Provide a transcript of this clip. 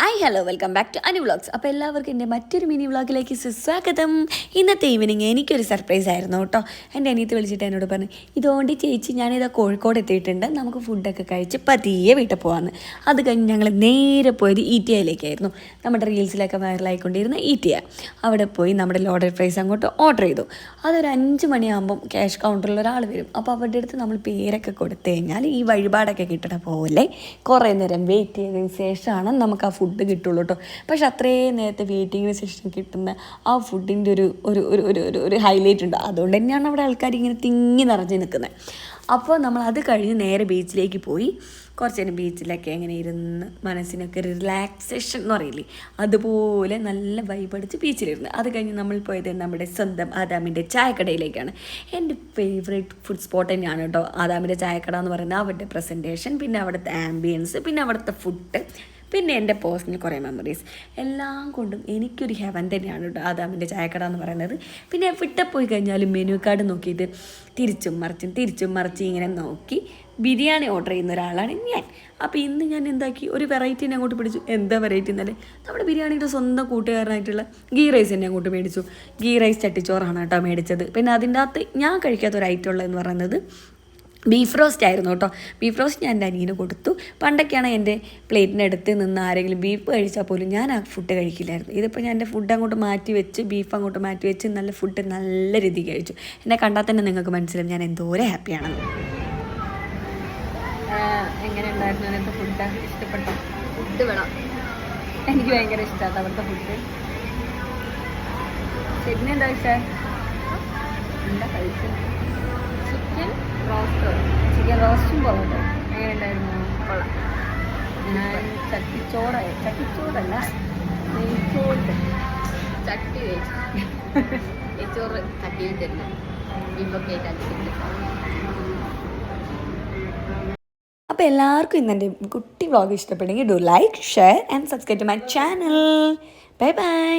Hi hello welcome back to Anu vlogs. അപ്പോൾ എല്ലാവർക്കും എൻ്റെ മറ്റൊരു മിനി വ്ളോഗിലേക്ക് സ്വാഗതം. ഇന്നത്തെ ഈവനിങ് എനിക്കൊരു സർപ്രൈസ് ആയിരുന്നു കേട്ടോ. എൻ്റെ അനിയത്തി വിളിച്ചിട്ട് എന്നോട് പറഞ്ഞു, ഇതുകൊണ്ട് ചേച്ചി ഞാനിതാ കോഴിക്കോട് എത്തിയിട്ടുണ്ട്, നമുക്ക് ഫുഡൊക്കെ കഴിച്ച് പതിയെ വീട്ടിൽ പോകാമെന്ന്. അത് കഴിഞ്ഞ് ഞങ്ങൾ നേരെ പോയത് ഈറ്റിയയിലേക്കായിരുന്നു. നമ്മുടെ റീൽസിലൊക്കെ വൈറലായിക്കൊണ്ടിരുന്ന ഈറ്റിയ. അവിടെ പോയി നമ്മുടെ ലോഡഡ് ഫ്രൈസ് അങ്ങോട്ട് ഓർഡർ ചെയ്തു. അതൊരു 5 മണിയാകുമ്പം ക്യാഷ് കൗണ്ടറിൽ ഒരാൾ വരും. അപ്പോൾ അവരുടെ അടുത്ത് നമ്മൾ പേരൊക്കെ കൊടുത്തു കഴിഞ്ഞാൽ ഈ വഴിപാടൊക്കെ കിട്ടണ പോലെ കുറേ നേരം വെയിറ്റ് ചെയ്തതിന് ശേഷമാണ് നമുക്ക് ആ ഫുഡ് കിട്ടുള്ളൂ കേട്ടോ. പക്ഷെ അത്രയും നേരത്തെ വെയിറ്റിങ്ങിന് ശേഷം കിട്ടുന്ന ആ ഫുഡിൻ്റെ ഒരു ഹൈലൈറ്റ് ഉണ്ട്. അതുകൊണ്ട് തന്നെയാണ് അവിടെ ആൾക്കാർ ഇങ്ങനെ തിങ്ങി നിറഞ്ഞ് നിൽക്കുന്നത്. അപ്പോൾ നമ്മൾ അത് കഴിഞ്ഞ് നേരെ ബീച്ചിലേക്ക് പോയി. കുറച്ച് നേരം ബീച്ചിലൊക്കെ എങ്ങനെ ഇരുന്ന് മനസ്സിനൊക്കെ റിലാക്സേഷൻ എന്ന് പറയില്ലേ, അതുപോലെ നല്ല വൈബടിച്ച് ബീച്ചിലിരുന്ന്. അത് കഴിഞ്ഞ് നമ്മൾ പോയത് നമ്മുടെ സ്വന്തം ആദാമിൻ്റെ ചായക്കടയിലേക്കാണ്. എൻ്റെ ഫേവറേറ്റ് ഫുഡ് സ്പോട്ട് തന്നെയാണ് കേട്ടോ ആദാമിൻ്റെ ചായക്കട എന്ന് പറയുന്നത്. അവരുടെ പ്രസൻറ്റേഷൻ, പിന്നെ അവിടുത്തെ ആംബിയൻസ്, പിന്നെ അവിടുത്തെ ഫുഡ്, പിന്നെ എൻ്റെ പേഴ്സണൽ കുറേ മെമ്മറീസ് എല്ലാം കൊണ്ടും എനിക്കൊരു ഹെവൻ തന്നെയാണ് കേട്ടോ ആദാമിൻ്റെ ചായക്കട എന്ന് പറയുന്നത്. പിന്നെ എവിടെ പോയി കഴിഞ്ഞാലും മെനു കാർഡ് നോക്കിയിട്ട് തിരിച്ചും മറിച്ചും ഇങ്ങനെ നോക്കി ബിരിയാണി ഓർഡർ ചെയ്യുന്ന ഒരാളാണ് ഞാൻ. അപ്പോൾ ഇന്ന് ഞാൻ എന്താക്കി, ഒരു വെറൈറ്റീനെ അങ്ങോട്ട് പിടിച്ചു. എന്താ വെറൈറ്റി എന്നല്ലേ, നമ്മുടെ ബിരിയാണിയുടെ സ്വന്തം കൂട്ടുകാരനായിട്ടുള്ള ഗീ റൈസ് തന്നെ അങ്ങോട്ട് മേടിച്ചു. ഗീ റൈസ് ചട്ടിച്ചോറാണ് കേട്ടോ മേടിച്ചത്. പിന്നെ അതിൻ്റെ അകത്ത് ഞാൻ കഴിക്കാത്ത ഒരു ഐറ്റം ഉള്ളതെന്ന് പറയുന്നത് ബീഫ് റോസ്റ്റ് ആയിരുന്നു കേട്ടോ. ബീഫ് റോസ്റ്റ് ഞാൻ എൻ്റെ അനിയന് കൊടുത്തു. പണ്ടൊക്കെയാണ് എൻ്റെ പ്ലേറ്റിനടുത്ത് നിന്ന് ആരെങ്കിലും ബീഫ് കഴിച്ചാൽ പോലും ഞാൻ ആ ഫുഡ് കഴിക്കില്ലായിരുന്നു. ഇതിപ്പോൾ ഞാൻ എൻ്റെ ഫുഡ് അങ്ങോട്ട് മാറ്റി വെച്ച്, ബീഫ് അങ്ങോട്ട് മാറ്റി വെച്ച് നല്ല ഫുഡ് നല്ല രീതിക്ക് കഴിച്ചു. എന്നെ കണ്ടാൽ തന്നെ നിങ്ങൾക്ക് മനസ്സിലാവും ഞാൻ എന്തോരം ഹാപ്പിയാണെന്ന്. എങ്ങനെ ഉണ്ടായിരുന്നു അങ്ങനത്തെ ഫുഡ്? ഇഷ്ടപ്പെട്ടു? ഫുഡ് വേണം, എനിക്ക് ഭയങ്കര ഇഷ്ടമാണ് അവിടുത്തെ ഫുഡ്. ശരി, എന്താ കഴിച്ചാൽ? എന്താ കഴിച്ചത്? ചിക്കൻ റോസ്റ്റും പോകട്ടെ. എങ്ങനെ ഉണ്ടായിരുന്നു? കൊള്ളാം. ഞാൻ ചട്ടിച്ചോറല്ല നെയ്ച്ചോറ് നെയ്ച്ചോറ് ചട്ടി വെച്ചിരുന്നു. ബീഫൊക്കെ അപ്പോൾ എല്ലാവർക്കും ഇന്നെൻ്റെ കുട്ടി വ്ളോഗ് ഇഷ്ടപ്പെടുമെങ്കിൽ do like, share and subscribe to my channel. Bye by.